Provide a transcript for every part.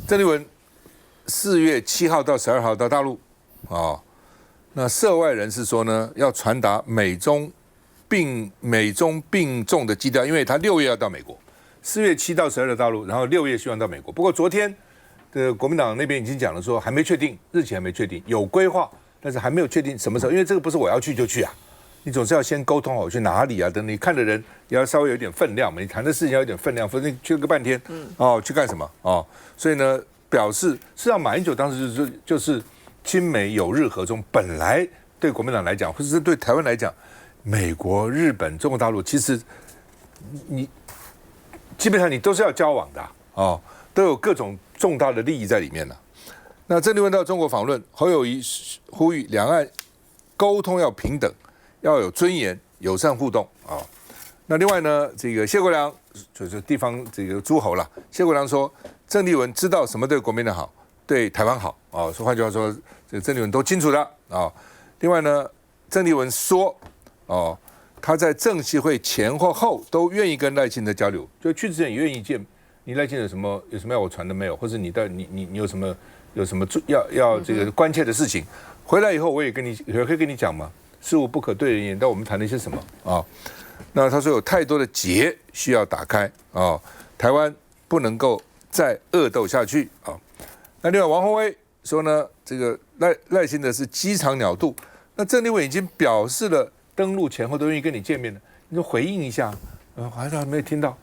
鄭麗文4月7號到12號到大陸，那涉外人士說呢，要傳達美中並重的基調，因為他6月要到美國，4月7到12到大陸，然後6月希望到美國。不過昨天的國民黨那邊已經講了說，還沒確定日期，還沒確定，有規劃，但是還沒有確定什麼時候，因為這個不是我要去就去啊。你總是要先溝通好去哪裡啊？等你看的人也要稍微有點分量嘛，你談的事情要有點分量，否則你去了個半天，去幹什麼所以呢，表示事實上馬英九當時就是親美友日和中，本來對國民黨來講，或者是對台灣來講，美國、日本、中國大陸，其實你基本上你都是要交往的都有各種重大的利益在裡面的。那鄭麗文到中國訪問，侯友宜呼籲兩岸溝通要平等，要有尊嚴、友善互動那另外呢，這個謝國樑就是地方這個諸侯了。謝國樑說，鄭麗文知道什麼對國民黨好，對台灣好說換句話說，這個鄭麗文都清楚的另外呢，鄭麗文說他在政協會前或後都願意跟賴清德交流，就去之前也願意見你賴清德有什麼要我傳的沒有，或者你有什麼要這個關切的事情，回來以後我也可以跟你講嘛。事物不可對人言，但我們談了一些什麼那他說有太多的結需要打開台灣不能夠再惡鬥下去那另外王鴻薇說呢，這個賴清德是雞腸鳥肚，那鄭麗文已經表示了登陸前後都願意跟你見面的，你說回應一下還是沒有聽到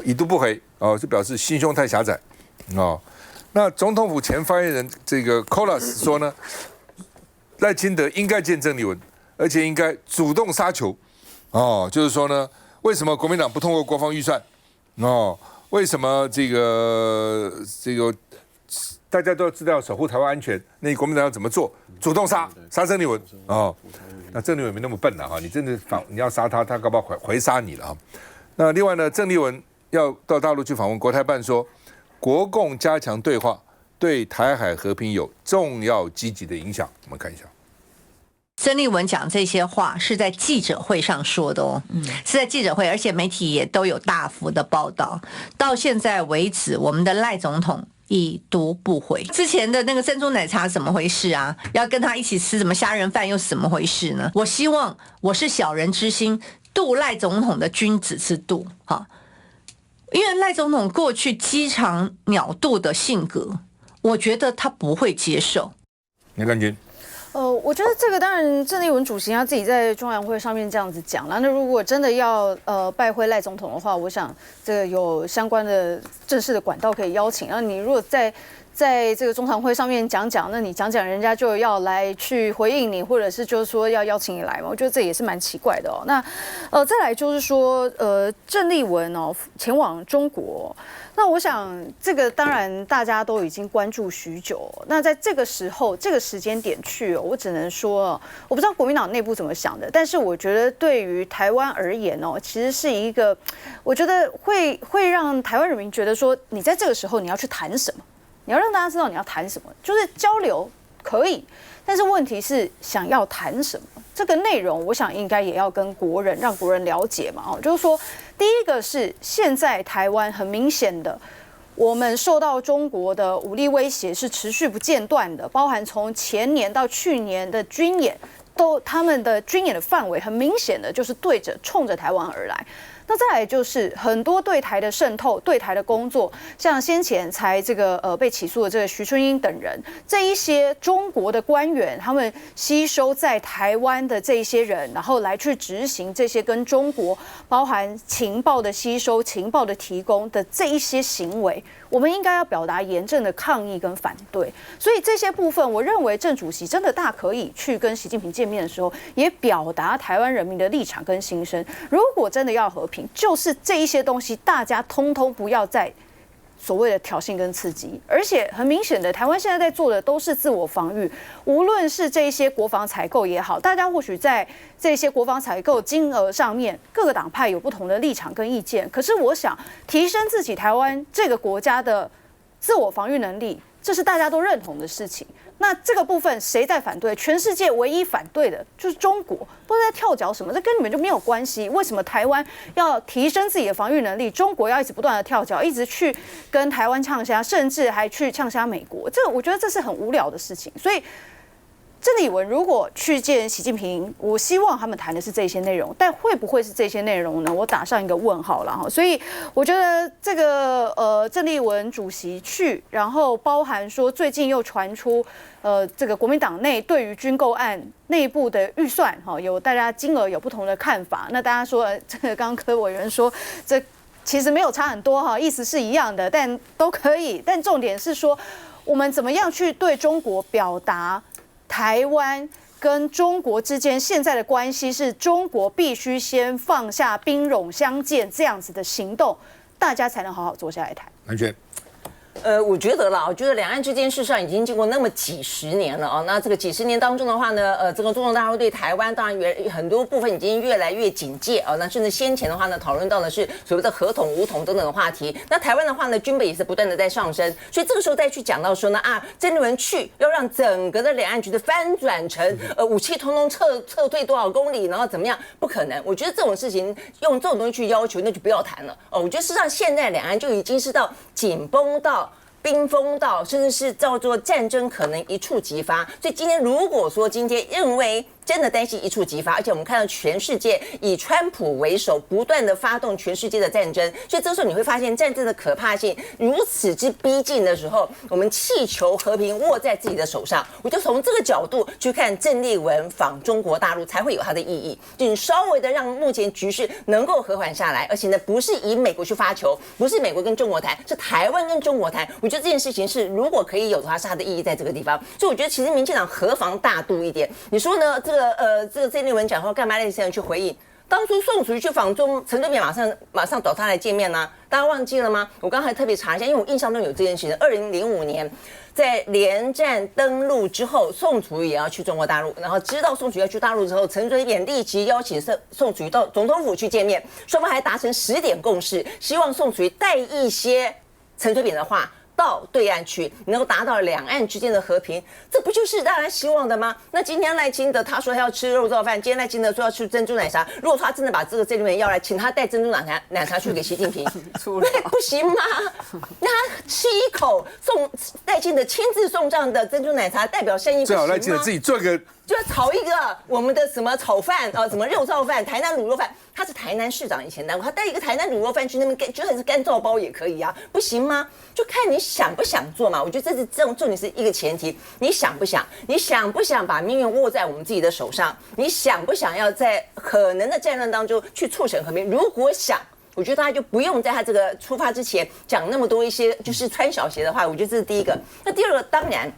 已讀不回就表示心胸太狹窄那總統府前發言人這個 Kolas 說呢，賴清德應該見鄭麗文，而且應該主動殺球就是說呢，為什麼國民黨不通過國防預算為什麼這個大家都知道要守護台灣安全，那你國民党要怎麼做？主動殺鄭麗文那鄭麗文沒那麼笨了你真的你要殺他，他搞不好回殺你了那另外呢，鄭麗文要到大陸去訪問國台辦說，國共加強對話對台海和平有重要積極的影響。我們看一下。鄭麗文講這些話是在記者會上說的是在記者會，而且媒體也都有大幅的報道。到現在為止，我們的賴總統已讀不回。之前的那個珍珠奶茶怎麼回事啊？要跟他一起吃什麼蝦仁飯又是怎麼回事呢？我希望我是小人之心度賴總統的君子之度因為賴總統過去雞腸鳥肚的性格，我覺得他不會接受。你看君。我覺得這個當然，鄭麗文主席他自己在中常會上面這樣子講了。那如果真的要拜會賴總統的話，我想這個有相關的正式的管道可以邀請。然後你如果在這個中常會上面講，那你講人家就要來去回應你，或者是就是說要邀請你來嘛？我覺得這也是蠻奇怪的那再來就是說鄭麗文前往中國。那我想，這個當然大家都已經關注許久。那在這個時候、這個時間點去，我只能說，我不知道國民黨內部怎麼想的，但是我覺得對於台灣而言其實是一個，我覺得會讓台灣人民覺得說，你在這個時候你要去談什麼，你要讓大家知道你要談什麼，就是交流可以，但是問題是想要談什麼，這個內容我想應該也要跟國人讓國人了解嘛。就是說，第一個是現在台灣很明顯的，我們受到中國的武力威脅是持續不間斷的，包含從前年到去年的軍演，他們的軍演的範圍很明顯的就是衝着台灣而來。那再來就是很多對台的滲透、對台的工作，像先前才這個被起訴的這個徐春英等人，這一些中國的官員，他們吸收在台灣的這一些人，然後來去執行這些跟中國包含情報的吸收、情報的提供的這一些行為，我們應該要表達嚴正的抗議跟反對。所以這些部分，我認為鄭主席真的大可以去跟習近平見面的時候，也表達台灣人民的立場跟心聲。如果真的要和平，就是這一些東西，大家通通不要再所謂的挑釁跟刺激，而且很明顯的，台灣現在在做的都是自我防禦，無論是這一些國防採購也好，大家或許在這些國防採購金額上面，各個黨派有不同的立場跟意見，可是我想提升自己台灣這個國家的自我防禦能力，這是大家都認同的事情。那這個部分誰在反對？全世界唯一反對的就是中國，不知道在跳腳什麼，這跟你們就沒有關係。為什麼台灣要提升自己的防禦能力，中國要一直不斷的跳腳，一直去跟台灣嗆蝦，甚至還去嗆蝦美國？這個我覺得這是很無聊的事情。所以鄭麗文如果去見習近平，我希望他們談的是這些內容，但會不會是這些內容呢？我打上一個問號了哈。所以我覺得這個鄭麗文主席去，然後包含說最近又傳出這個國民黨內對於軍購案內部的預算哈，有大家金額有不同的看法。那大家說這個剛剛柯委員說這其實沒有差很多哈，意思是一樣的，但都可以。但重點是說我們怎麼樣去對中國表達台灣跟中國之間現在的關係是中國必須先放下兵戎相見這樣子的行動，大家才能好好坐下來談。南娟。我覺得兩岸之間事實上已經經過那麼幾十年了啊。那這個幾十年當中的話呢，這個中国大陸對台灣當然很多部分已經越來越警戒啊。那甚至先前的話呢，討論到的是所謂的合統、武統等等的話題。那台灣的話呢，軍備也是不斷的在上升，所以這個時候再去講到說呢鄭麗文去要讓整個的兩岸局勢翻轉成武器通通撤退多少公里，然後怎麼樣？不可能。我覺得這種事情用這種東西去要求，那就不要談了哦。我覺得事實上現在两岸就已經是到緊繃到冰封到，甚至是叫做戰爭可能一觸即發。所以今天如果說今天認為真的擔心一觸即發，而且我們看到全世界以川普為首，不斷的發動全世界的戰爭，所以這時候你會發現戰爭的可怕性如此之逼近的時候，我們氣球和平握在自己的手上。我就從這個角度去看鄭麗文訪中國大陸才會有它的意義，就你稍微的讓目前局勢能夠和緩下來，而且呢不是以美國去發球，不是美國跟中國談，是台灣跟中國談。我覺得這件事情是如果可以有的話，是它的意義在這個地方。所以我覺得其實民進黨何妨大度一點？你說呢？這個鄭麗文講話幹嘛那些人去回應？當初宋楚瑜去訪中，陳水扁馬上找他來見面呢、大家忘記了嗎？我剛才特別查一下，因為我印象中有這件事情。2005年在連戰登陸之後，宋楚瑜也要去中國大陸，然後知道宋楚瑜要去大陸之後，陳水扁立即邀請宋楚瑜到總統府去見面，雙方還達成10點共識，希望宋楚瑜帶一些陳水扁的話到對岸去，能夠達到兩岸之間的和平，這不就是大家希望的嗎？那今天賴清德他說他要吃肉燥飯，今天賴清德說要吃珍珠奶茶。如果說他真的把這個鄭麗文要來，請他帶珍珠奶茶去給習近平，不行嗎？那他吃一口送賴清德親自送上的珍珠奶茶，代表善意，不行嗎？最好賴清德自己做一個。就要炒一個我們的什麼炒飯什麼肉燥飯，台南滷肉飯。他是台南市長以前當過，他帶一個台南滷肉飯去那邊，就算是乾燥包也可以啊，不行嗎？就看你想不想做嘛。我覺得這是重點是一個前提，你想不想？你想不想把命運握在我們自己的手上？你想不想要在可能的戰亂當中去促成和平？如果想，我覺得他就不用在他這個出發之前講那麼多一些就是穿小鞋的話。我覺得這是第一個。那第二個，當然。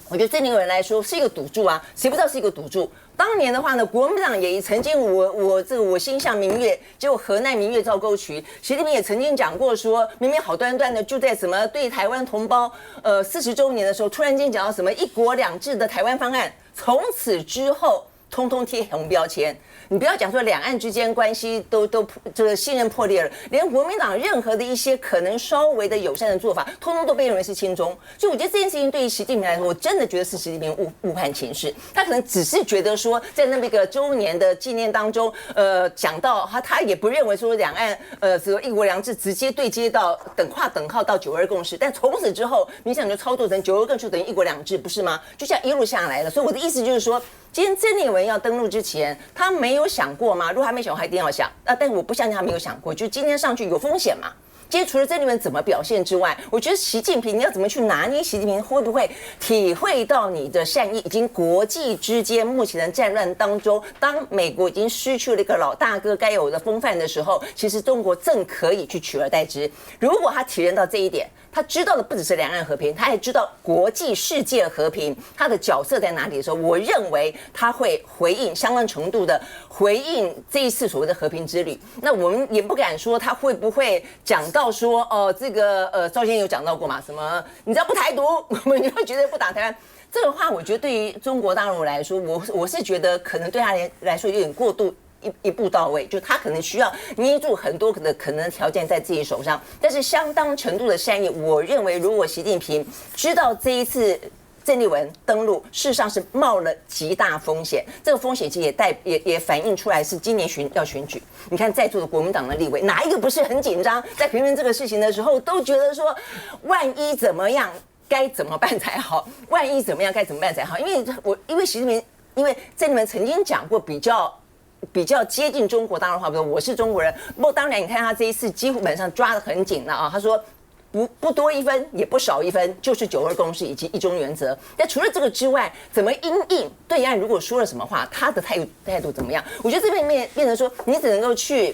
我覺得鄭麗文來說是一個賭注啊，誰不知道是一個賭注？當年的話呢，國民黨也曾經我心向明月，結果河南明月照溝渠。習近平也曾經講過說，明明好端端的就在什麼對台灣同胞40週年的時候，突然間講到什麼1國2制的台灣方案，從此之後通通貼紅標籤。你不要講說兩岸之間關係都這個信任破裂了，連國民黨任何的一些可能稍微的友善的做法，通通都被認為是親中。所以我覺得這件事情對於習近平來說，我真的覺得是習近平誤判情勢。他可能只是覺得說，在那麼一個週年的紀念當中，講到他也不認為說兩岸這個1國2制直接對接到等號到9·2共識，但從此之後，民進黨就操作成9·2共識等於1國2制，不是嗎？就這樣一路下來了。所以我的意思就是說，今天鄭麗文要登陸之前，他沒有想過嗎？如果他沒想過，他一定要想。但是我不相信他沒有想過，就今天上去有風險嘛。今天除了鄭麗文怎麼表現之外，我覺得習近平你要怎麼去拿捏？習近平會不會體會到你的善意？已經國際之間目前的戰亂當中，當美國已經失去了一個老大哥該有的風範的時候，其實中國正可以去取而代之。如果他體認到這一點，他知道的不只是兩岸和平，他還知道國際世界和平，他的角色在哪裡的時候，我認為他會回應相當程度的回應這一次所謂的和平之旅。那我們也不敢說他會不會講到說這個趙先生有講到過嘛？什麼你只要不台獨，我們就會絕對不打台灣。這個話我覺得對於中國大陸來說，我是覺得可能對他來說有點過度。一步到位，就他可能需要捏住很多的可能的條件在自己手上，但是相當程度的善意，我認為如果習近平知道這一次鄭麗文登陸，事實上是冒了極大風險。這個風險其實也反映出來是今年要選舉。你看在座的國民黨的立委，哪一個不是很緊張？在評論這個事情的時候，都覺得說，萬一怎麼樣，該怎麼辦才好？萬一怎麼樣，該怎麼辦才好？因為習近平，因為鄭麗文曾經講過比較接近中國大陸的話，比如說我是中國人。不過當然，你看他這一次基本上抓得很緊了啊，他說。不多一分，也不少一分，就是9·2共識以及一中原則。但除了這個之外，怎麼因應對岸如果說了什麼話，他的態度怎麼樣？我覺得這邊變成說，你只能夠去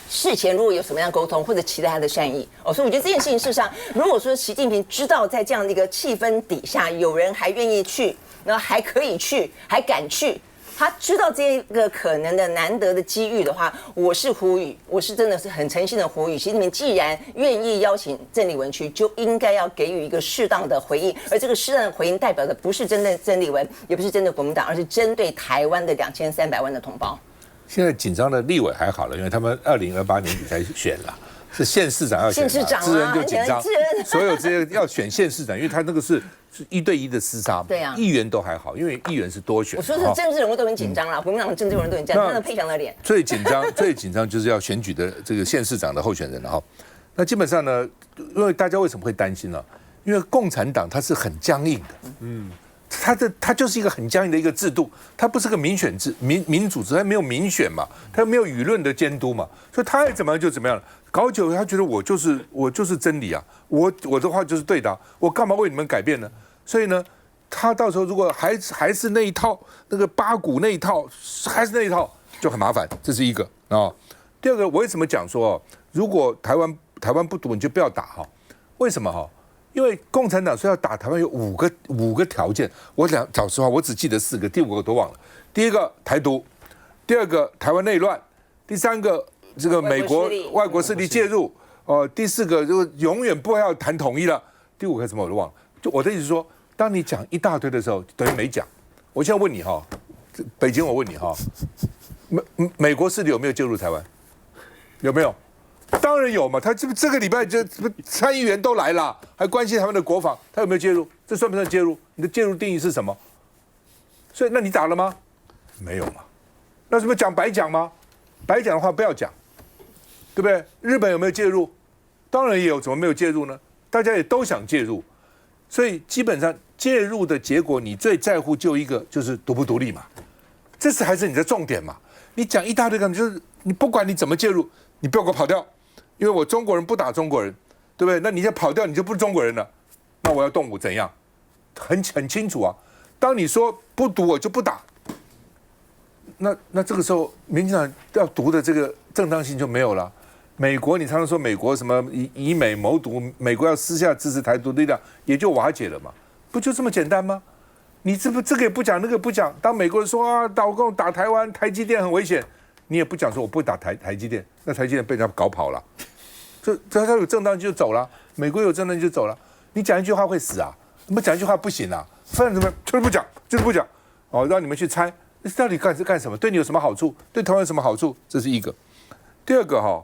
事前如果有什麼樣溝通，或者期待他的善意哦。所以我覺得這件事情事實上，如果說習近平知道在這樣的一個氣氛底下，有人還願意去，然後還可以去，還敢去。他知道這個可能的難得的機遇的話，我是真的是很誠心的呼籲，習近平既然願意邀請鄭麗文去，就應該要給予一個適當的回應，而這個適當的回應代表的不是針對鄭麗文，也不是針對國民黨，而是針對台灣的2300萬的同胞。現在緊張的立委還好了，因為他們2028年底才選了。是縣市長要選，智恩就緊張，所有這些要選縣市長，因為他那個是1對1的廝殺，對啊，議員都還好，因為議員是多選。我說是政治人物都很緊張啦，國民党的政治人物都很緊張，看到佩強的臉。最緊張就是要選舉的這個縣市長的候選人了哈。那基本上呢，因為大家為什麼會擔心呢？因為共產党它是很僵硬的，它就是一個很僵硬的一個制度，它不是個民選制、民主制，它沒有民選嘛，它沒有輿論的監督嘛，所以它愛怎麼樣就怎麼樣了。搞久了，他覺得我就是真理啊，我的話就是对的，我幹嘛為你們改變呢？所以呢，他到時候如果還是那一套，那個八股那一套，還是那一套，就很麻煩。這是一個啊。第二個，我為什麼講說，如果台灣不獨，你就不要打哈？為什麼哈？因為共產黨說要打台灣有五個條件，我講講實話，我只記得4個，第5個都忘了。第一個台獨，第二個台灣內亂，第3個。這個美國外國勢力介入，第4個就永遠不要談統一了，第5個什麼我都忘了。就我的意思是說，當你講一大堆的時候，等於沒講。我現在問你哈，北京我問你哈，美國勢力有沒有介入台灣？有沒有？當然有嘛，他這個禮拜就參議員都來了，還關心他們的國防，他有沒有介入？這算不算介入？你的介入定義是什麼？所以那你打了嗎？沒有嘛？那什麼講白講嗎？白講的話不要講。對不對？日本有沒有介入？當然也有，怎麼沒有介入呢？大家也都想介入，所以基本上介入的結果，你最在乎就一個，就是獨不獨立嘛。這是還是你的重點嘛？你講一大堆，就是你不管你怎麼介入，你不要給我跑掉，因為我中國人不打中國人，對不對？那你要跑掉，你就不是中國人了。那我要动武怎樣？很清楚啊。當你說不獨，我就不打。那這個時候，民進黨要獨的這個正當性就沒有了。美國，你常常說美國什麼以美謀獨，美國要私下支持台獨的力量，也就瓦解了嘛，不就這麼簡單嗎？你這個也不講，那個也不講。當美國人說啊，老共打台灣，台積電很危險，你也不講說我不會打台積電，那台積電被人家搞跑了，這他有正當性就走了，美國有正當性就走了。你講一句話會死啊，你不講一句話不行啊，反正怎麼就是不講，就是不講，哦，讓你們去猜，到底幹什麼？對你有什麼好處？對台灣有什麼好處？這是一個。第二個哈。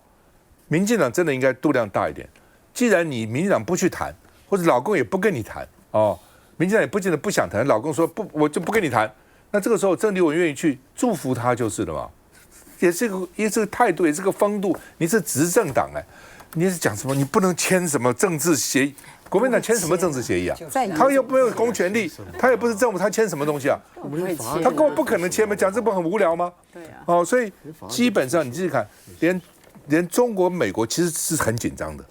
民進黨真的應該度量大一點。既然你民進黨不去談，或者老共也不跟你談哦，民進黨也不見得不想談。老共說不，我就不跟你談。那這個時候，鄭麗文願意去祝福他就是了嘛，也是個態度，也是個風度。你是執政黨哎，你是講什麼？你不能簽什麼政治協議？國民黨簽什麼政治協議啊？他又沒有公權力，他也不是政府，他簽什麼東西啊？他根本不可能簽嘛，講這不很無聊嗎？對啊。哦，所以基本上你自己看，連中國、美國其實是很緊張的，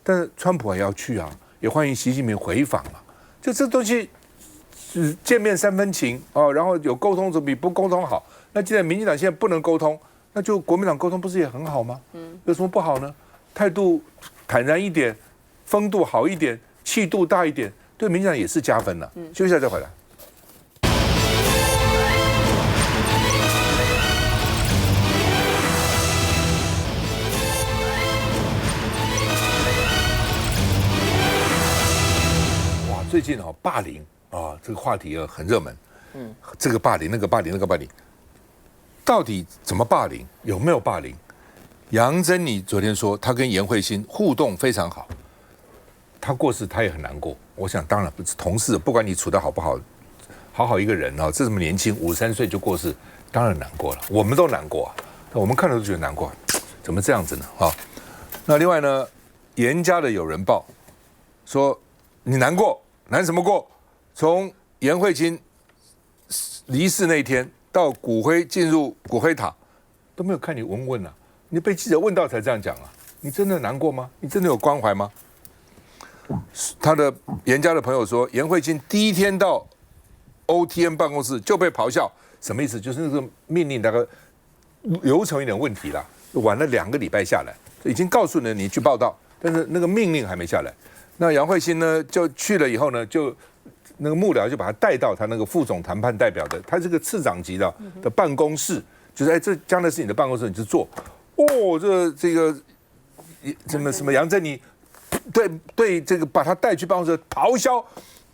但是川普也要去啊，也歡迎習近平回訪啊。就這東西，見面3分情哦，然後有溝通總比不溝通好。那既然民進黨現在不能溝通，那就國民黨溝通不是也很好嗎？有什麼不好呢？態度坦然一點，風度好一點，氣度大一點，對民進黨也是加分了。休息一下再回來。最近霸凌啊，這個話題很熱門。這個霸凌，那個霸凌，那個霸凌，到底怎麼霸凌？有沒有霸凌？楊珍妮昨天說，她跟顏慧欣互動非常好。他過世他也很難過。我想當然不是同事，不管你處得好不好，好一個人啊，這麼年輕53歲就過世，當然難過了，我們都難過啊，我們看了都覺得難過，怎麼這樣子呢？啊，那另外呢，嚴家的有人報說你難過，難什麼過？從顏慧卿離世那天到骨灰進入骨灰塔，都沒有看你問啊，你被記者問到才這樣講啊，你真的難過嗎？你真的有關懷嗎？他的嚴家的朋友說，顏慧卿第一天到 OTM 辦公室就被咆哮，什麼意思？就是那個命令大概流程有點問題啦，晚了2個禮拜下來，已經告訴你去報道，但是那個命令還沒下來。那楊慧欣呢，就去了以後呢，就那個幕僚就把他帶到他那個副總談判代表的，他这個次長級的辦公室，就是哎，這將來是你的辦公室，你就坐。哦，這個什麼楊振寧，對這個把他帶去辦公室咆哮，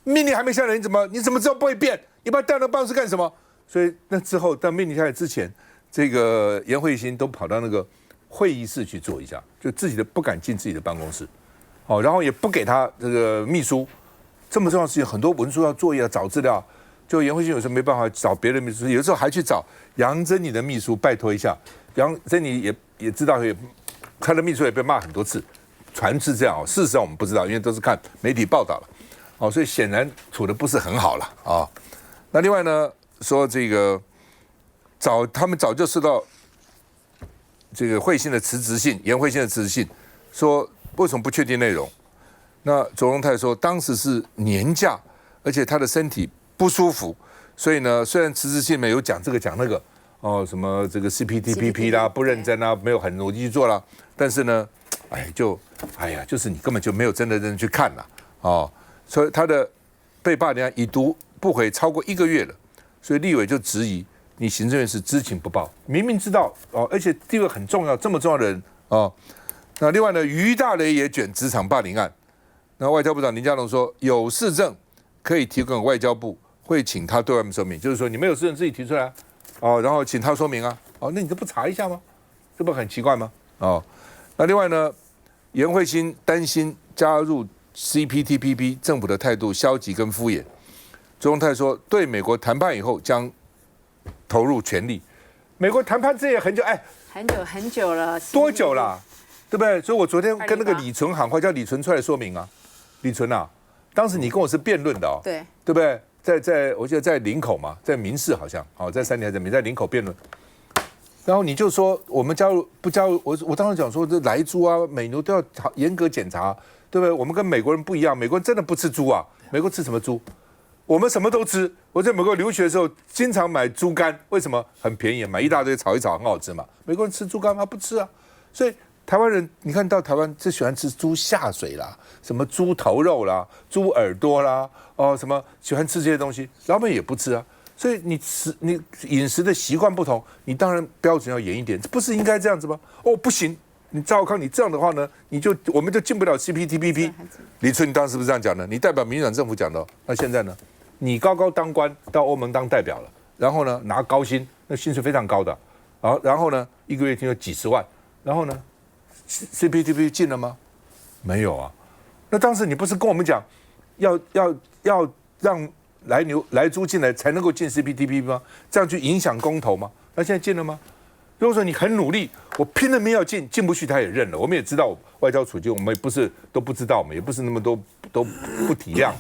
命令還沒下來，你怎麼知道不會變？你把他帶到辦公室幹什麼？所以那之後，到命令下來之前，這個顏慧欣都跑到那個會議室去坐一下，就自己的不敢進自己的辦公室。哦，然後也不給他這個秘書，這麼重要的事情，很多文書要作業要找資料，就顏慧欣有時候沒辦法找別的秘書，有時候還去找楊珍妮的秘書拜托一下。楊珍妮也知道，他的秘書也被罵很多次，傳是這樣哦，事實上我們不知道，因為都是看媒體報道了，哦，所以顯然處得不是很好了啊。哦，那另外呢，說這個他們早就收到這個慧欣的辭職信，顏慧欣的辭職信，說。為什麼不確定內容？那卓榮泰說，當時是年假，而且他的身體不舒服，所以呢，雖然辭職信裡面有講這個講那個，哦，什麼這個 CPTPP 啦，不認真啦，沒有很努力去做啦，但是呢，就是你根本就沒有真的認真去看啦，哦，所以他的被罷免案已讀不回超過1個月了，所以立委就質疑你行政院是知情不報，明明知道哦，而且地位很重要，這麼重要的人哦。那另外呢，於大雷也捲職場霸凌案。那外交部長林佳龍說，有事證可以提供給外交部，會請他對外面說明。就是說，你沒有事證自己提出來哦，然後請他說明啊。哦，那你這不查一下嗎？這不很奇怪嗎？哦，那另外呢，顏慧欣擔心加入 CPTPP 政府的態度消極跟敷衍。卓榮泰說，對美國談判以後將投入全力。美國談判這也很久，很久了，多久了？對不對？所以我昨天跟那個李純喊話，叫李純出來說明啊。李純啊，當時你跟我是辯論的哦，对不對？我记得在林口嘛，在民視好像，哦，在3年前在林口辯論，然後你就說我們加入不加入？我當時講說，這萊豬啊、美牛都要嚴格檢查，對不對？我們跟美國人不一樣，美國人真的不吃豬啊，美國吃什麼豬？我們什麼都吃。我在美國留學的時候，經常買豬肝，為什麼？很便宜，買一大堆炒一炒，很好吃嘛。美國人吃豬肝嗎？不吃啊，所以。台灣人，你看到台灣最喜歡吃豬下水啦，什麼豬頭肉啦、豬耳朵啦，哦，什麼喜歡吃這些東西，老美也不吃啊。所以你飲食的習慣不同，你當然標準要嚴一點，不是應該這樣子嗎？哦，不行，你趙康，你這樣的話呢，我們就進不了 CPTPP。李春，你當時是不是這樣講的？你代表民進黨政府講的，那現在呢？你高高當官到歐盟當代表了，然後呢拿高薪，那薪水非常高的，然後呢1個月聽說幾十萬，然後呢？CPTPP 進了嗎？沒有啊。那當時你不是跟我們講，要讓萊豬進來才能夠進 CPTPP 嗎？這樣去影響公投嗎？那現在進了嗎？如果說你很努力，我拼了命要進不去他也認了。我們也知道外交處境，我們也不是都不知道，我們也不是那麼多都不體諒。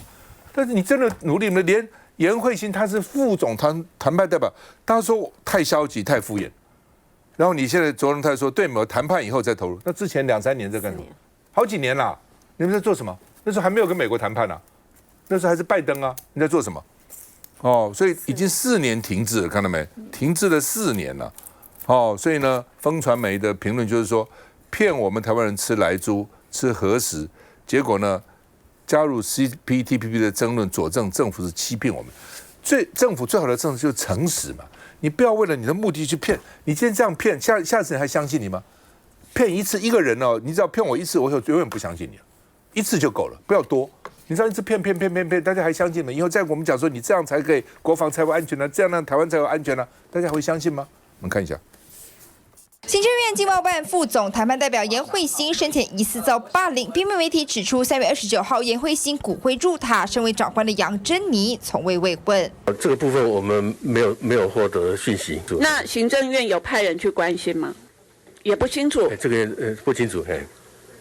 但是你真的努力，連顏慧欣他是副總談判代表，他說太消極太敷衍。然後你現在卓榮泰說對美國談判以後再投入，那之前2、3年在幹什麼？好幾年啦，你們在做什麼？那時候還沒有跟美國談判啊，那時候還是拜登啊，你在做什麼？哦，所以已經4年停滯了，看到沒？停滯了4年了。哦，所以呢，風傳媒的評論就是說，騙我們台灣人吃萊豬、吃核食，結果呢，加入 CPTPP 的爭論佐證政府是欺騙我們。政府最好的政策就是誠實嘛。你不要為了你的目的去騙，你今天這樣騙，下次人還相信你嗎？騙一個人哦，你只要騙我1次，我永遠不相信你，1次就夠了，不要多。你知道一直騙，大家還相信嗎？以後再我們講說你這樣才可以國防才會安全呢，這樣呢台灣才會安全呢，大家會相信嗎？我們看一下。行政院經貿辦副總談判代表顏慧欣生前疑似遭霸凌，邊媒媒體指出，3月29號顏慧欣骨灰入塔，身為長官的楊珍妮從未慰問。這個部分我們沒有獲得訊息。那行政院有派人去關心嗎？也不清楚。這個不清楚。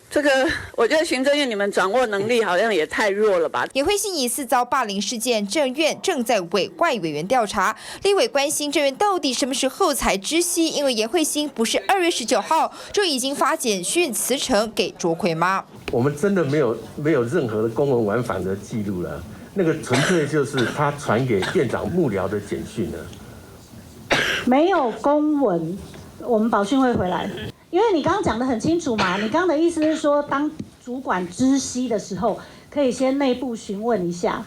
這個我覺得行政院你們掌握能力好像也太弱了吧。顏慧欣疑似遭霸凌事件，政院正在委外委員調查。立委關心政院到底什麼時候才知悉？因為顏慧欣不是2月19號就已經發簡訊辭呈給卓奎嗎？我們真的沒有任何的公文往返的記錄了，那個純粹就是他傳給院長幕僚的簡訊了。沒有公文，我們保訊會回來。因為你剛剛講得很清楚嘛，你剛剛的意思是說，當主管知悉的時候，可以先內部詢問一下，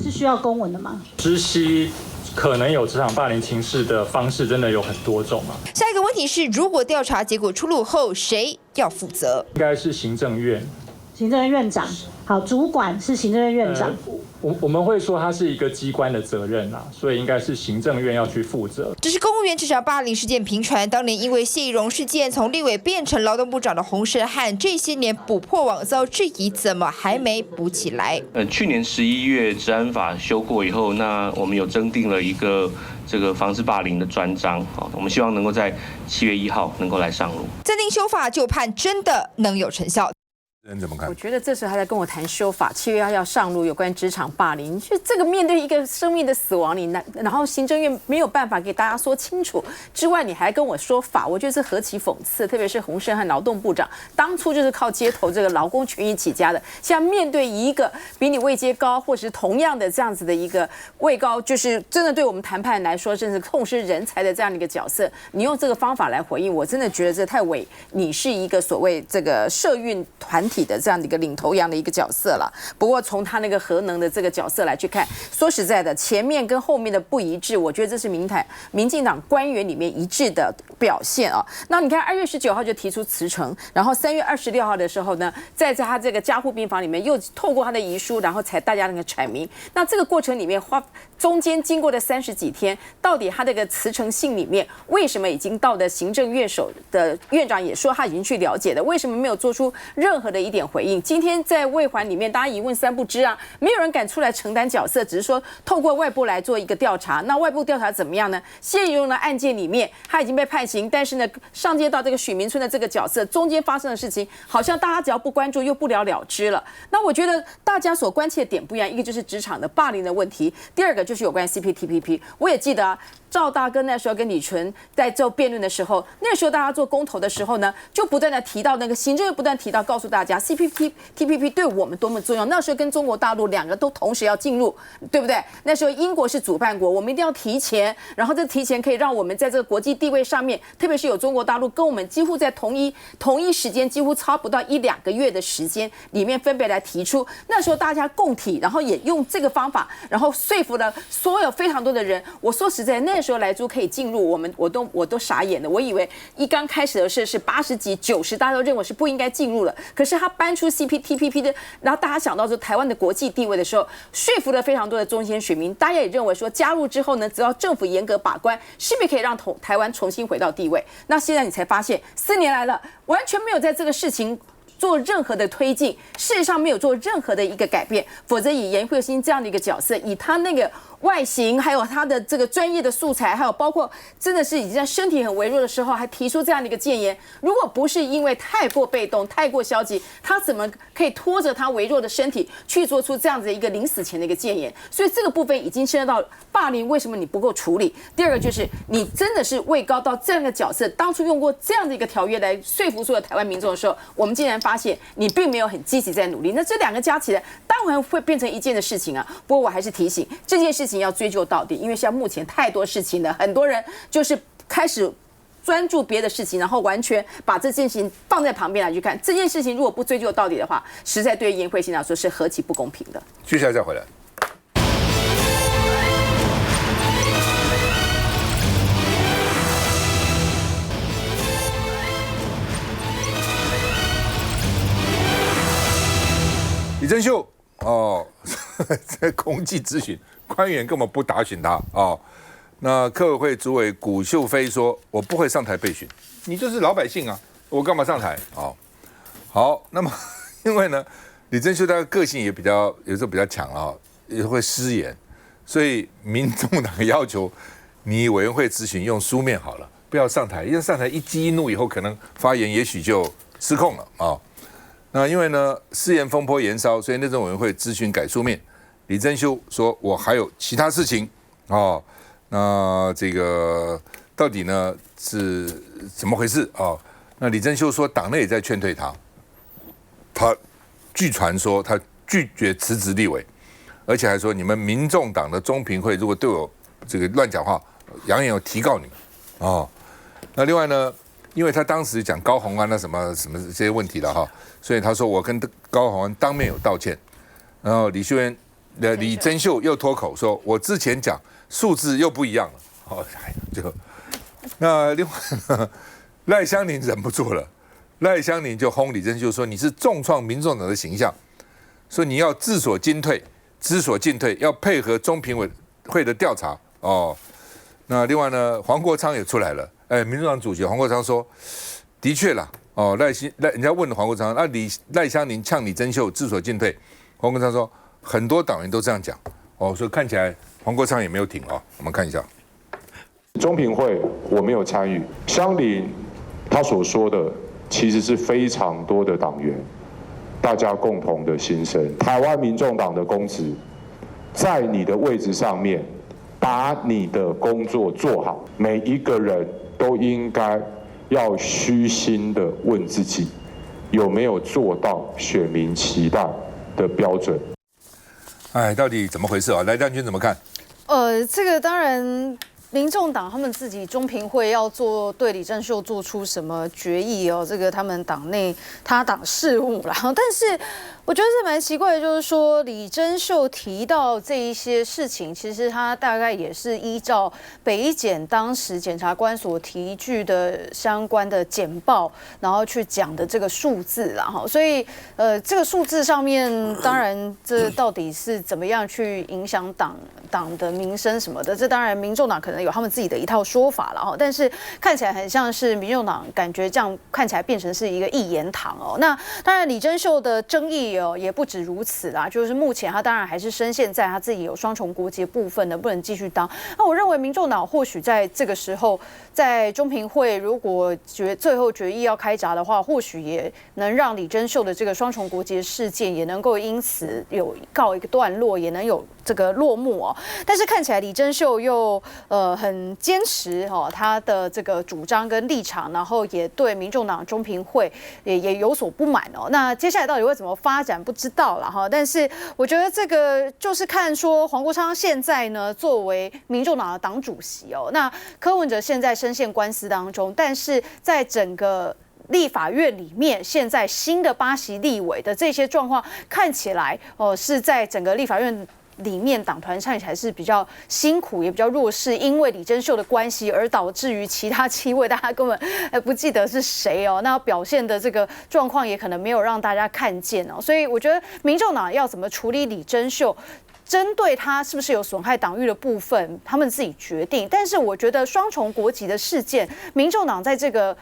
是需要公文的嗎？知悉可能有職場霸凌情事的方式，真的有很多種嘛。下一個問題是，如果調查結果出爐後，誰要負責？應該是行政院。行政院院長，好，主管是行政院院長。我們會說它是一個機關的責任啦，所以應該是行政院要去負責。只是公務員職場霸凌事件頻傳，當年因為謝宜容事件從立委變成勞動部長的洪申翰，這些年補破網遭質疑，怎麼還沒補起來？去年11月治安法修過以後，那我們有增訂了一個這個防治霸凌的專章，我們希望能夠在7月1號能夠來上路。增訂修法就盼真的能有成效。人怎麼看？我覺得這時候他在跟我談修法，7月1號要上路有關職場霸凌，就這個面對一個生命的死亡，然後行政院沒有辦法給大家說清楚之外，你還跟我說法，我覺得是何其諷刺。特別是洪申翰勞動部長，當初就是靠街頭這個勞工權益起家的，現在面對一個比你位階高，或是同樣的這樣子的一個位高，就是真的對我們談判來說，甚至痛失人才的這樣的一個角色，你用這個方法來回應，我真的覺得這太偽。你是一個所謂這個社運團體的這樣的一個領頭羊的一個角色了。不過從他那個核能的這個角色來去看，說實在的，前面跟後面的不一致，我覺得這是民進黨官員裡面一致的表現啊。那你看2月19號就提出辭呈，然後3月26號的時候呢，在他這個加護病房裡面又透過他的遺書，然後才大家那個闡明。那這個過程裡面中間經過的30幾天，到底他這個辭呈信裡面為什麼已經到的行政院首的院長也說他已經去了解的，為什麼沒有做出任何的一點回應？今天在衛環裡面，大家一問三不知啊，沒有人敢出來承擔角色，只是說透過外部來做一個調查。那外部調查怎麼樣呢？謝宜容的案件裡面，他已經被判刑，但是呢，上街到這個許明春的這個角色，中間發生的事情，好像大家只要不關注，又不了了之了。那我覺得大家所關切的點不一樣，一個就是職場的霸凌的問題，第二個就是有關 CPTPP。我也記得啊，趙大哥那時候跟李純在做辯論的時候，那時候大家做公投的時候呢，就不斷的提到那個行政院不斷提到，告訴大家 CPTPP 對我們多麼重要。那時候跟中國大陸兩個都同時要進入，對不对？那時候英國是主辦國，我們一定要提前，然後這提前可以讓我們在這個國際地位上面，特別是有中國大陸跟我們幾乎在同一時間，幾乎差不到1-2個月的時間裡面分別來提出。那時候大家共體，然後也用這個方法，然後說服了所有非常多的人。我說實在，那時候萊豬可以進入，我都傻眼了。我以為一剛開始的事是80幾90，大家都認為是不應該進入了。可是他搬出 CPTPP 的，然後大家想到說台灣的國際地位的時候，說服了非常多的中間選民。大家也認為說加入之後呢，只要政府嚴格把關，是不是可以讓台灣重新回到地位？那現在你才發現，4年來了，完全沒有在這個事情做任何的推進，事實上沒有做任何的一個改變。否則以顏慧欣這樣的一個角色，以他那個外形，還有他的這個專業的素材，還有包括真的是已經在身體很微弱的時候，還提出這樣的一個建言。如果不是因為太過被動、太過消極，他怎麼可以拖着他微弱的身體去做出這樣子一個臨死前的一個建言？所以這個部分已經牽涉到霸凌，為什麼你不夠處理？第二個就是你真的是位高到這樣的角色，當初用過這樣的一個條約來說服所有台灣民眾的時候，我們竟然發現你並沒有很積極在努力。那這兩個加起來，當然會變成一件的事情啊。不過我還是提醒這件事情要追究到底，因為像目前太多事情了，很多人就是開始專注別的事情，然後完全把這件事情放在旁邊來去看。這件事情如果不追究到底的話，實在對顏慧欣來說是何其不公平的。接下來再回來。李正秀在公祭咨詢，官員根本不打詢他哦。那客委會主委古秀飛說：“我不會上台備詢，你就是老百姓啊，我幹嘛上台？”好，那麼因為呢，李正秀他的個性也比較有時候比較強啊，也會失言，所以民眾黨要求你委員會質詢用書面好了，不要上台，因為上台一激一怒以後，可能發言也許就失控了啊。那因為呢，失言風波延燒，所以內政委員會質詢改書面。李正秀說：“我還有其他事情哦。”那這個到底呢是怎麼回事啊？那李正秀說，黨內也在勸退他。他據傳說他拒絕辭職立委，而且還說你們民眾黨的中評會如果對我這個亂講話，揚言要提告你們哦。那另外呢，因為他當時講高虹安什麼這些問題了哈，所以他說我跟高虹安當面有道歉。然後李正秀又脫口說，我之前講數字又不一樣了。好，那另外呢，賴香伶忍不住了，賴香伶就轟李正秀說，你是重創民眾黨的形象，說你要知所進退，要配合中評委會的調查哦。那另外呢，黄國昌也出來了，民眾黨主席黄國昌說，的確啦，哦，人家問了黃國昌，那賴香伶嗆李正秀知所進退，黃國昌說很多黨員都這樣講哦，所以看起來黃國昌也沒有挺哦。我們看一下，中評會我沒有參與，香伶他所說的其實是非常多的黨員大家共同的心聲。台灣民眾黨的公職，在你的位置上面，把你的工作做好，每一個人都應該要虛心的問自己，有沒有做到選民期待的標準。到底怎麼回事啊？來，亮君怎麼看？這個當然，民眾黨他們自己中評會要对李正秀做出什麼決議哦，這個他們黨內他黨事務啦。但是我覺得是蠻奇怪的，就是說李正秀提到這一些事情，其實他大概也是依照北檢當時檢察官所提具的相關的簡報，然後去講的這個數字啦。哈，所以這個數字上面，當然這到底是怎麼樣去影響黨的名聲什麼的，這當然民眾黨可能有他們自己的一套說法了哈。但是看起來很像是民眾黨感覺這樣看起來变成是一個一言堂哦。那當然李正秀的爭議也不止如此啦，就是目前他當然還是深陷在他自己有雙重國籍部分的，不能繼續當。那我認為民眾黨或許在這個時候，在中評會如果最後決議要開閘的話，或許也能讓李正秀的這個雙重國籍事件也能夠因此有告一個段落，也能有這個落幕哦。但是看起來李正秀又很堅持他的這個主張跟立場，然後也對民眾黨中評會也有所不滿哦。那接下來到底會怎麼發展不知道了哈。但是我覺得這個就是看說黃國昌現在呢作為民眾黨的黨主席哦，那柯文哲現在深陷官司當中，但是在整個立法院裡面，現在新的8席立委的這些狀況看起來是在整個立法院裡面黨團看起來是比較辛苦，也比較弱勢，因為李正秀的關係而導致於其他7位大家根本不記得是誰哦，那表現的這個狀況也可能沒有讓大家看見哦，所以我覺得民眾黨要怎麼處理李正秀，針對他是不是有損害黨譽的部分，他們自己決定。但是我覺得雙重國籍的事件，民眾黨在這個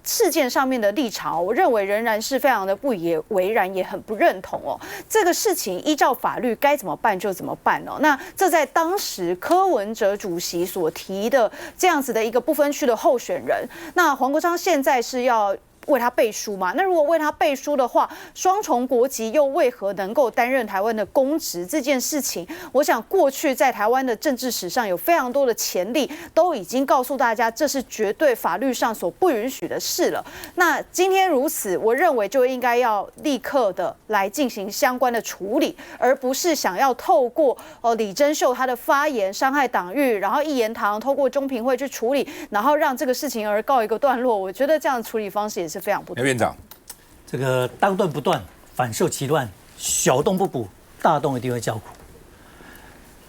事件上面的立場，我認為仍然是非常的不以為然，也很不認同哦。這個事情依照法律該怎麼辦就怎麼辦哦。那這在當時柯文哲主席所提的這樣子的一個不分區的候選人，那黃國昌現在是要為他背書嘛？那如果為他背書的話，雙重國籍又為何能夠擔任台灣的公職？這件事情，我想過去在台灣的政治史上有非常多的前例，都已經告訴大家，這是絕對法律上所不允許的事了。那今天如此，我認為就應該要立刻的來進行相關的處理，而不是想要透過李正秀他的發言傷害黨譽，然後一言堂透過中評會去處理，然後讓這個事情而告一個段落。我覺得這樣的處理方式也是非常不對。院長，這個當斷不斷，反受其亂，小洞不補，大洞一定會叫苦。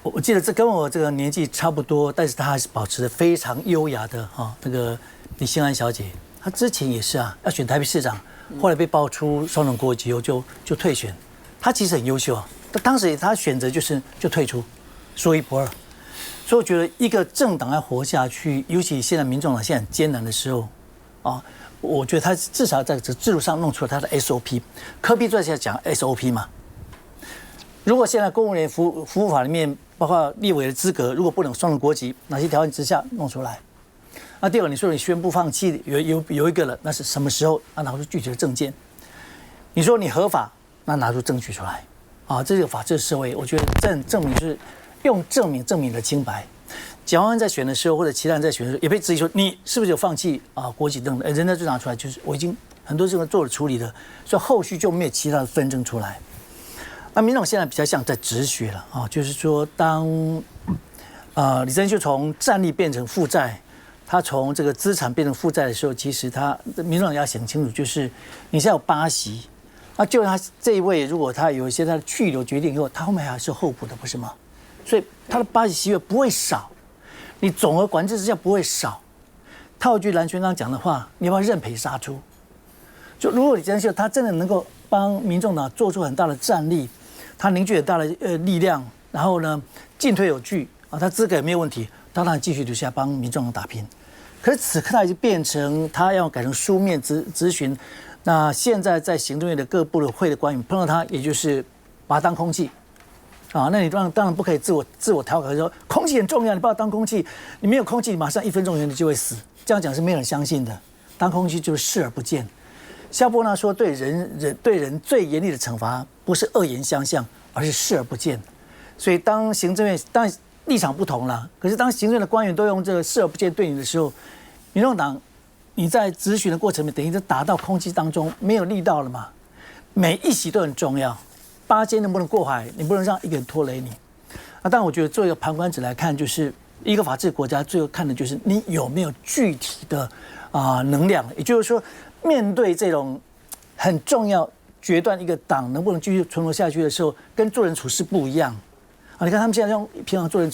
我記得這跟我這個年紀差不多，但是他還是保持着非常優雅的那個李馨安小姐，她之前也是要選台北市長，後來被爆出雙重國籍後就退選。她其實很優秀啊，當時她選擇就退出，說一不二。所以我覺得一個政黨要活下去，尤其現在民眾黨現在很艱難的時候，啊，我覺得他至少在這制度上弄出了他的 SOP。柯 P 最在講 SOP 嘛。如果現在公務員服務法裡面，包括立委的資格，如果不能雙重國籍，哪些條件之下弄出來？那第二個，你說你宣布放棄有一個了，那是什麼時候？拿出具體的證件。你說你合法，那拿出證據出來。啊，這是個法治社會，我覺得證明就是用證明你的清白。檢察官在選的時候，或者其他人在選的時候，也被質疑說你是不是有放棄國籍等等，人家就拿出來，就是我已經很多事情做了處理了，所以後續就沒有其他的紛爭出來。那民眾現在比較像在止血了啊，就是說當李正秀從戰力變成負債，他從這個資產變成負債的時候，其實民眾要想清楚，就是你現在有8席，那就他這一位，如果他有一些他的去留決定以後，他後面還是候補的，不是嗎？所以他的8席席位不會少，你總額管制之下不会少。套句藍泉剛講的話，你要不要認賠殺出？就如果李正秀他真的能夠幫民眾黨做出很大的戰力，他凝聚很大的力量，然後呢進退有據啊，他資格也沒有問題，他當然繼續留下幫民眾党打拼。可是此刻他已經變成他要改成書面質詢，那現在在行政院的各部的會的官員碰到他，也就是把他當空氣啊，那你當然不可以自我調侃說空氣很重要，你把我當空氣，你沒有空氣，馬上1分鐘以內你就會死，這樣講是沒有人相信的。當空氣就是視而不見。夏伯納說对人最嚴厲的懲罰不是惡言相向，而是視而不見。所以當行政院當然立場不同了，可是當行政院的官員都用這個視而不見对你的時候，民眾黨你在質詢的過程裡等於是打到空氣當中，沒有力道了嘛。每一席都很重要，8間能不能過海，你不能讓一個人拖累你。那當然我覺得作為一個旁觀者來看，就是一個法治國家最後看的就是你有沒有具體的能量，也就是說面對這種很重要決斷一個黨能不能繼續存活下去的時候，跟做人處事不一樣啊！你看他們現在用平常做人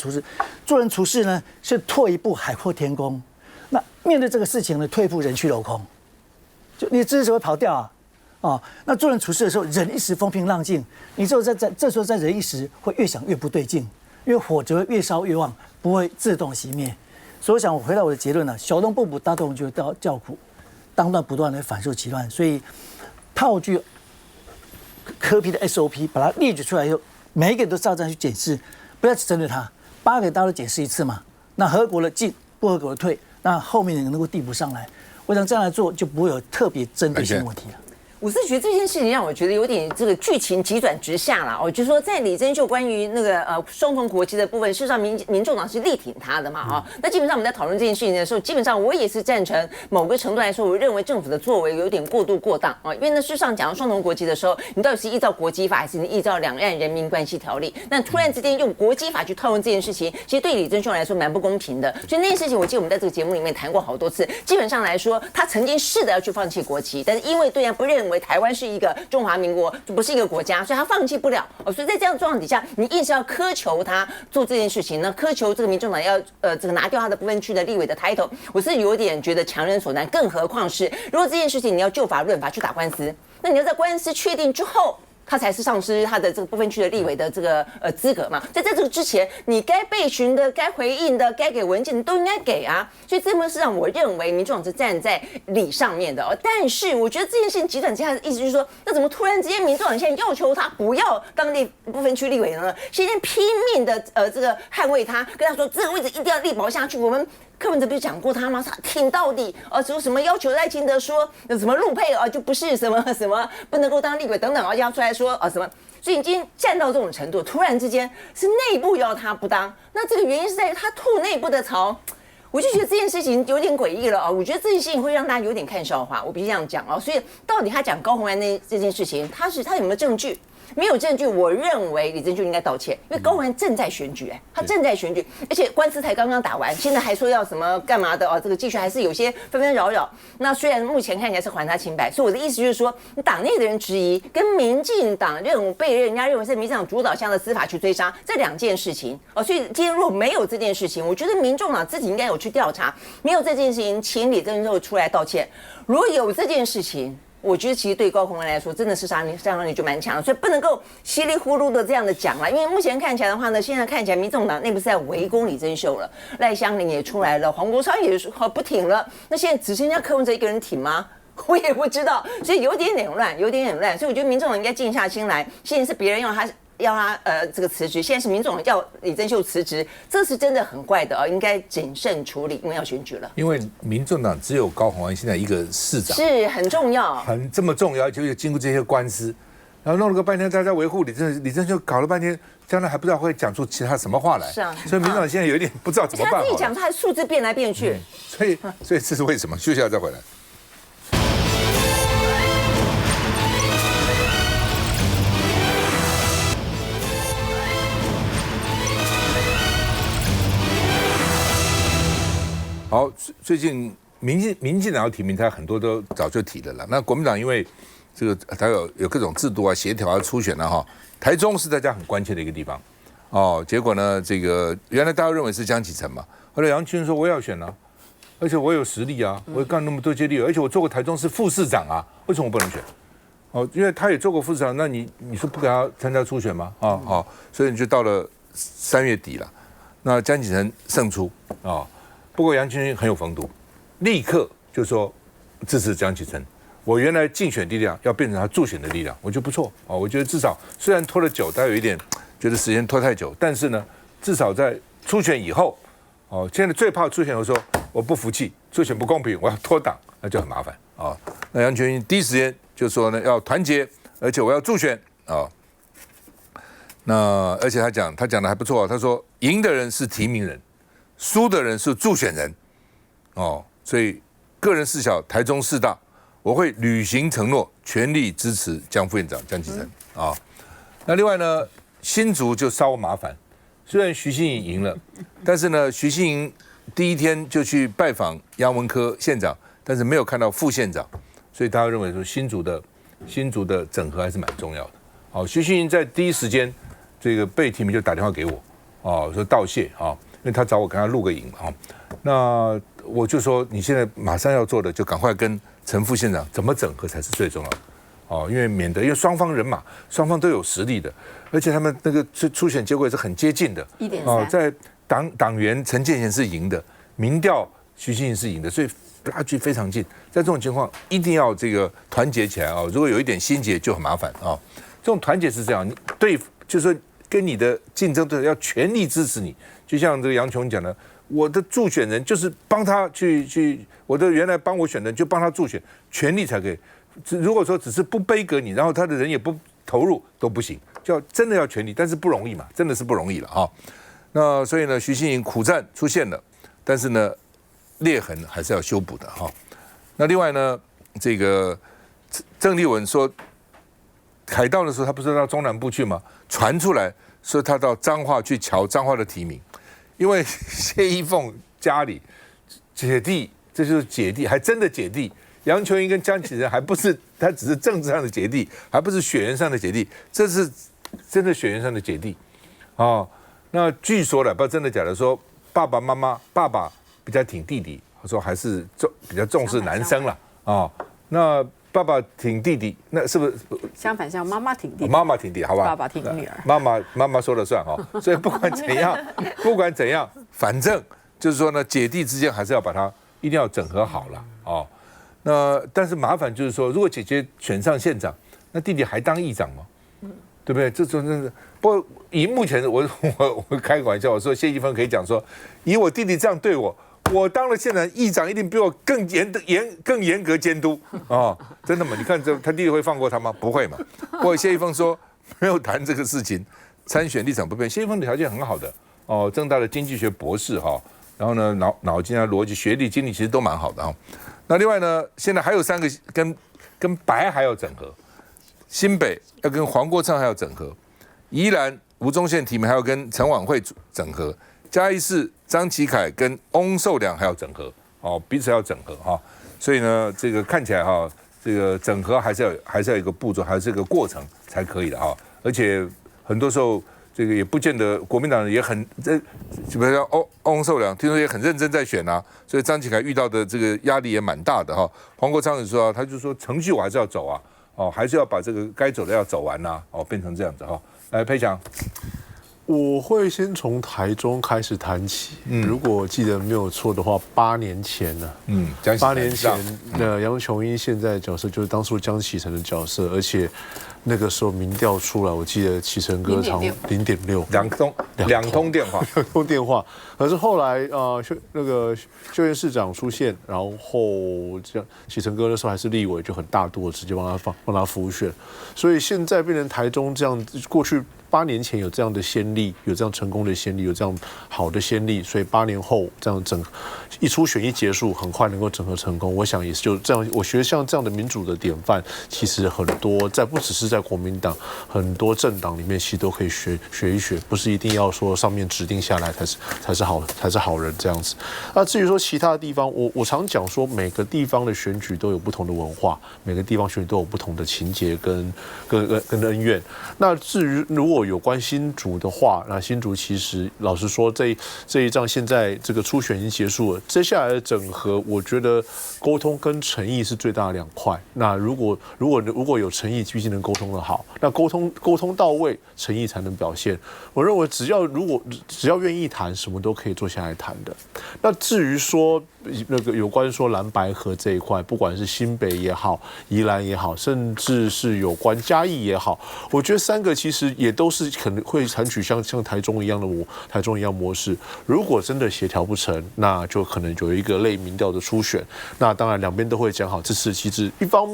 處事呢是退一步海闊天空。那面对這個事情呢，退一步人去樓空，就你的支持會跑掉啊！那做人處事的時候，忍一時風平浪靜，你只有這時候再忍一時，會越想越不對勁，因為火只會越燒越旺，不會自動熄滅。所以我想我回到我的結論了，小洞不補，大洞就叫苦。當斷不斷的反受其亂，所以套句柯 P 的 SOP， 把它列舉出來以後，每一個人都照這樣去檢視，不要只針對他，8個大家都檢視一次嘛。那合格的進，不合格的退，那後面的人能夠遞補上來，我想這樣來做就不會有特別針對性問題了。我是覺得這件事情讓我覺得有點這個劇情急轉直下了哦，就是說在李正秀關於那個雙重國籍的部分，事實上民眾黨是力挺他的嘛啊，那基本上我們在討論這件事情的時候，基本上我也是贊成某個程度來說，我認為政府的作為有點過度過當啊，因為呢事實上講到雙重國籍的時候，你到底是依照國籍法還是你依照兩岸人民關係條例？那突然之間用國籍法去套用這件事情，其實對李正秀來說蠻不公平的。所以那件事情，我記得我們在這個節目裡面談過好多次。基本上來說，他曾經試着要去放棄國籍，但是因為對岸不認為台灣是一個中華民国，就不是一個國家，所以他放棄不了。所以在這樣的狀況底下，你硬是要苛求他做這件事情呢，苛求這個民眾黨要這個拿掉他的不分區的立委的抬頭，我是有點覺得強人所難。更何況是如果這件事情你要就法論法去打官司，那你要在官司確定之後，他才是喪失他的這個不分區的立委的這個資格嘛。在這個之前，你該備詢的、該回應的、該給文件的都應該給啊。所以這麼是讓我認為民眾黨是站在理上面的哦。但是我覺得這件事情急轉直下的意思就是說，那怎麼突然之間民眾黨現在要求他不要當不分區立委呢？現在拼命的这個捍衛他，跟他說這個位置一定要力保下去。我們柯文哲不是講過他嗎？他挺到底說什麼要求賴清德說什麼陸配就不是什麼不能夠當立委等等要出來說什麼，所以已經站到這種程度，突然之間是內部要他不當，那這個原因是在於他吐內部的槽。我就覺得這件事情有點詭異了我覺得這件事情會讓大家有點看笑話，我必須這樣講所以到底他講高虹安這件事情，他有沒有證據？沒有證據，我認為李正秀應該道歉，因為高虹安正在選舉，他正在選舉，而且官司才剛剛打完，現在還說要什麼幹嘛的這個繼續還是有些紛紛擾擾。那雖然目前看起來是還他清白，所以我的意思就是說，黨內的人質疑跟民進黨被人家認為是民進黨主導下的司法去追殺這兩件事情所以今天如果沒有這件事情，我覺得民眾黨自己應該有去調查，沒有這件事情，請李正秀出來道歉。如果有這件事情，我覺得其實對高虹安來說，真的是殺傷力就蠻強的，所以不能夠稀里糊塗的這樣的講了。因為目前看起來的話呢，現在看起來民眾黨內部是在圍攻李正秀了，賴香伶也出來了，黃國昌也說不挺了，那現在只剩下柯文哲一個人挺嗎？我也不知道，所以有點亂。所以我覺得民众党應該靜下心來，现在是別人要他這個辭職，現在是民眾黨要李正秀辭職，這是真的很怪的應該謹慎處理，因為要選舉了。因為民眾黨只有高虹安現在一個市長，是很重要，這麼重要，就經過這些官司，然後弄了個半天，大家維護李正秀搞了半天，將來還不知道會講出其他什麼話來。是啊，所以民眾党現在有一點不知道怎麼辦。他自己講，他的數字變來變去，所以這是為什麼？休息一下再回來。好，最近民進黨要提名，他很多都早就提了啦。那國民黨因為這個他有各種制度啊、協調啊、初選啊哈。台中是大家很關切的一個地方哦。結果呢，這個原來大家認為是江啟臣嘛，後來楊清說我也要選啊，而且我有實力啊，我幹那麼多屆立委，而且我做過台中市副市長啊，為什麼我不能選？哦，因為他也做過副市長，那你說不給他參加初選嗎？好，所以你就到了3月底了，那江啟臣勝出啊。不過楊清軍很有風度，立刻就說支持江啟臣。我原來競選力量要變成他助選的力量，我覺得不錯啊。我覺得至少雖然拖了久，大家有一點覺得時間拖太久，但是呢，至少在初選以後，現在最怕初選，我說我不服氣，初選不公平，我要脫黨，那就很麻煩啊。那楊清軍第一時間就說呢，要團結，而且我要助選啊。那而且他講的還不錯，他說贏的人是提名人。輸的人是助選人，所以個人事小，台中市大，我會履行承諾，全力支持江副院長江啟臣啊。那另外呢，新竹就稍麻煩，雖然徐欣瑩贏了，但是呢，徐欣瑩第一天就去拜訪楊文科縣長，但是沒有看到副縣長，所以大家認為說新竹的整合還是蠻重要的。好，徐欣瑩在第一時間這個被提名就打電話給我，說道謝啊。因為他找我跟他錄個影啊，那我就說你現在馬上要做的就趕快跟陳副縣長怎麼整合才是最重要的，因為免得因為雙方人馬雙方都有實力的，而且他們那個初選結果也是很接近的，1.3，在黨員陳建賢是贏的，民調徐欣瑩是贏的，所以拉距非常近，在這種情況一定要這個團結起來啊，如果有一點心結就很麻煩啊。這種團結是這樣，你對就是說跟你的競爭對手要全力支持你。就像這個楊瓊講的，我的助選人就是幫他去，我的原來幫我選的人就幫他助選，全力才可以。如果說只是不杯葛你，然後他的人也不投入都不行，就真的要全力，但是不容易嘛，真的是不容易了啊。那所以呢，徐欣瑩苦戰出現了，但是呢，裂痕還是要修補的哈。那另外呢，這個鄭麗文說，凱道的時候他不是到中南部去嗎？傳出來說他到彰化去瞧彰化的提名。因為謝依鳳家裡姐弟，這就是姐弟，還真的姐弟。楊瓊瑩跟江啟臣還不是，他只是政治上的姐弟，還不是血緣上的姐弟，這是真的血緣上的姐弟。那據說了，不知道真的假的，說爸爸比較挺弟弟，說還是比較重視男生了那爸爸挺弟弟，那是不是相反？像媽媽挺弟弟，媽媽挺弟弟，好吧？爸爸挺女兒，媽媽說了算哈。所以不管怎樣，反正就是說呢，姐弟之間還是要把它一定要整合好了那但是麻煩就是說，如果姐姐選上縣長，那弟弟還當議長嗎？對不對？這種真的。不過以目前我開個玩笑，我說謝依鳳可以講說，以我弟弟這樣對我。我當了縣長，議長一定比我更嚴格監督真的嗎？你看他弟弟會放過他嗎？不會嘛。不過謝依鳳說沒有談這個事情，參選立場不變。謝依鳳的條件很好的政大的經濟學博士然後呢腦筋啊邏輯學歷經歷其實都蠻好的那另外呢，現在還有3個跟白還要整合，新北要跟黃國昌還要整合，宜蘭吳宗憲提名還要跟陳琬惠整合。嘉義市張啟凱跟翁壽良還要整合，彼此要整合所以呢，這個看起來這個整合還是要一個步驟，還是一個過程才可以的而且很多時候這個也不見得國民黨也很比如說翁壽良，聽說也很認真在選啊，所以張啟楷遇到的這個壓力也蠻大的哈。黄國昌也說啊，他就說程序我還是要走啊，還是要把這個該走的要走完吶，變成這樣子哈。來，沛強。我會先從台中開始談起。如果我記得沒有錯的話，8年前呢，8年前楊瓊英現在的角色就是當初江啟臣的角色，而且那個時候民調出來，我記得啟臣哥常0.6，兩通電話。可是後來那個秀燕市長出現，然後這樣啟臣哥那時候還是立委，就很大度的直接幫他輔選，所以現在變成台中這樣，過去8年前有這樣的先例，有這樣成功的先例，有這樣好的先例，所以8年後這樣一初選一結束，很快能夠整合成功。我想也是就這樣，我覺得像這樣的民主的典範，其實很多不只是在國民黨，很多政黨裡面其實都可以學一學，不是一定要說上面指定下來才是好人這樣子。那至於說其他的地方，我常講說每個地方的選舉都有不同的文化，每個地方選舉都有不同的情節跟恩怨。那至於如果有關新竹的話，那新竹其實老實說，這一仗現在這個初選已經結束了，接下來的整合，我覺得溝通跟誠意是最大的2塊。那如果有誠意，畢竟能溝通得好，那溝通到位，誠意才能表現。我認為只要願意談，什麼都可以坐下來談的。那至於說那個有關說藍白合這一塊，不管是新北也好，宜蘭也好，甚至是有關嘉義也好，我覺得3個其實也都是可能會採取像台中一樣模式。如果真的協調不成，那就可能有一個類民調的初選。那當然兩邊都會講好這次其實一方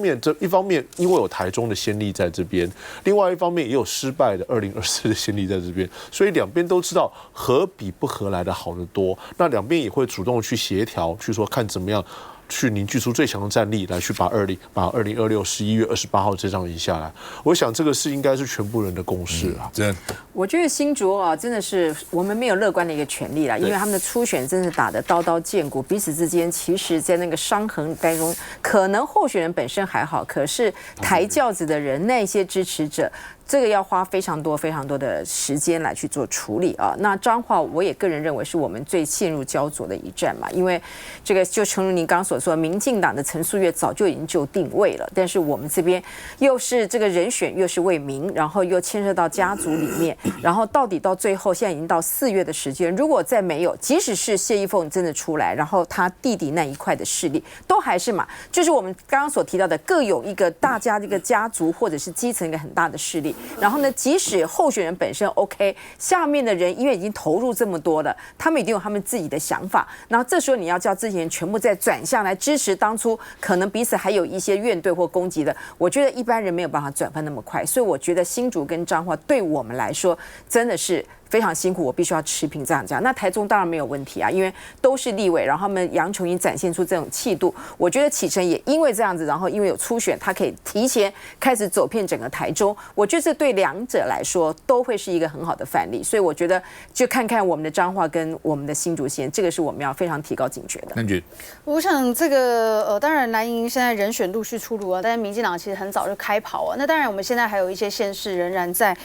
面因為有台中的先例在這邊，另外一方面也有失敗的2024的先例在這邊，所以两邊都知道合比不合來的好得多。那两邊也會主動去協調，去說看怎麼樣去凝聚出最強的戰力來去把2026 11月28號這仗贏下來。我想這個是應該是全部人的共識啊。我覺得新竹啊，真的是我們沒有樂觀的一個權利啦，因為他們的初選真是打得刀刀見骨，彼此之間其實在那個傷痕當中，可能候選人本身還好，可是抬轎子的人那些支持者，這個要花非常多的時間來去做處理啊。那彰化我也個人認為是我們最陷入焦灼的一戰嘛，因為這個就誠如您剛所說，民進黨的陳素月早就已經就定位了，但是我們這邊又是這個人選又是為民，然後又牽涉到家族裡面，然後到底到最後現在已經到4月的時間，如果再沒有，即使是謝依鳳真的出來，然後他弟弟那一塊的勢力都還是嘛，就是我们剛剛所提到的各有一個大家這個家族或者是基層一個很大的勢力。然後呢，即使候選人本身 OK， 下面的人因為已經投入這麼多了，他們一定有他們自己的想法。然後這時候你要叫這些人全部再轉向來支持當初可能彼此還有一些怨懟或攻擊的，我覺得一般人沒有辦法轉換那麼快。所以我覺得新竹跟彰化對我們來說真的是非常辛苦，我必須要持平這樣講。那台中當然沒有問題啊，因為都是立委，然後他們楊瓊英展現出這種氣度，我覺得啟臣也因為這樣子，然後因為有初選，他可以提前開始走遍整個台中，我覺得這對兩者來說都會是一個很好的範例。所以我覺得就看看我們的彰化跟我們的新竹縣，這個是我們要非常提高警覺的。我想這個當然藍營現在人選陸續出爐啊，但是民進黨其實很早就開跑啊。那當然我們現在還有一些縣市仍然在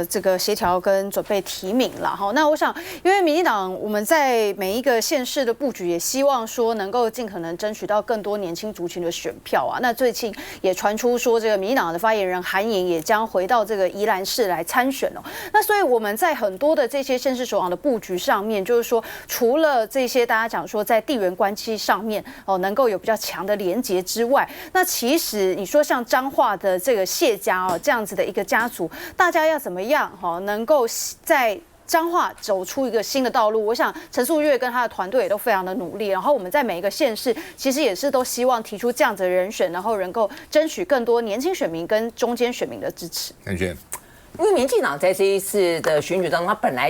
這個協調跟準備提名了哈。那我想，因為民進黨我們在每一個縣市的布局，也希望說能夠盡可能爭取到更多年輕族群的選票啊。那最近也傳出說，這個民進黨的發言人韓盈也將回到這個宜蘭市來參選哦。那所以我們在很多的這些縣市首長的布局上面，就是說除了這些大家講說在地緣關係上面哦能夠有比較強的連結之外，那其實你說像彰化的這個謝家哦這樣子的一個家族，大家要怎麼樣哈能夠在彰化走出一個新的道路？我想陳素月跟他的團隊也都非常的努力，然後我們在每一個縣市其實也是都希望提出這樣子的人選，然後能夠爭取更多年輕選民跟中間選民的支持。因為民進黨在這一次的選舉當中，他本來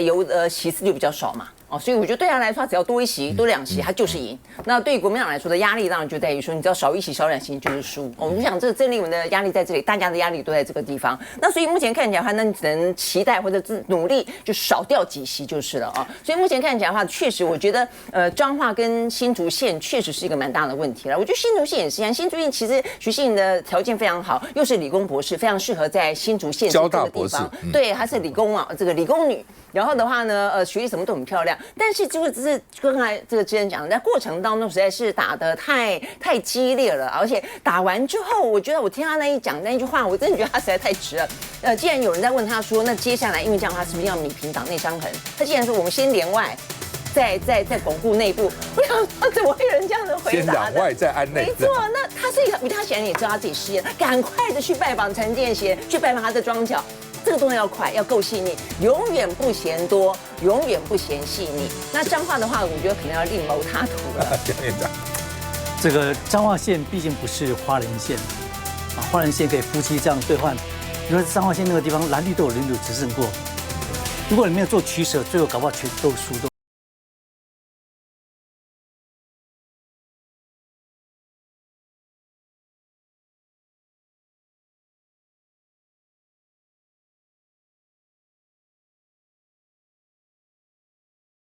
席次就比較少嘛。哦，所以我覺得對他來說，他只要多一席、多2席，他就是贏。那對於國民黨來說的壓力，當然就在於說，你只要少1席、少2席就是輸。我們想，這個鄭麗文的壓力在這裡，大家的壓力都在這個地方。那所以目前看起來的話，那你只能期待或者是努力，就少掉幾席就是了啊。所以目前看起來的話，確實我覺得，彰化跟新竹縣確實是一個蠻大的問題了。我覺得新竹縣也是一樣，新竹縣其實徐熙瑩的條件非常好，又是理工博士，非常適合在新竹縣這個地方。對，她是理工啊，这個理工女。然後的話呢，學歷什麼都很漂亮，但是就是剛才這個之前講的，在過程當中實在是打得太激烈了，而且打完之後，我覺得我聽他那一句話，我真的覺得他實在太直了。既然有人在問他說，那接下來因為這樣，他是不是要弭平黨內傷痕？他既然說我們先連外，再鞏固內部，我想說怎麼會有人這樣的回答？先黨外再安內。沒錯，那他是一個，他顯然也知道他自己失言，趕快的去拜訪陳建賢，去拜訪他的莊腳。這個動作要快，要夠細膩，永遠不嫌多，永遠不嫌細膩。那彰化的話，我覺得可能要另謀他途了。江院長，這個彰化縣畢竟不是花蓮縣啊，花蓮縣可以夫妻這樣兌換。因為彰化縣那個地方藍綠都有輪流執政過，如果你沒有做取捨，最後搞不好全都輸都。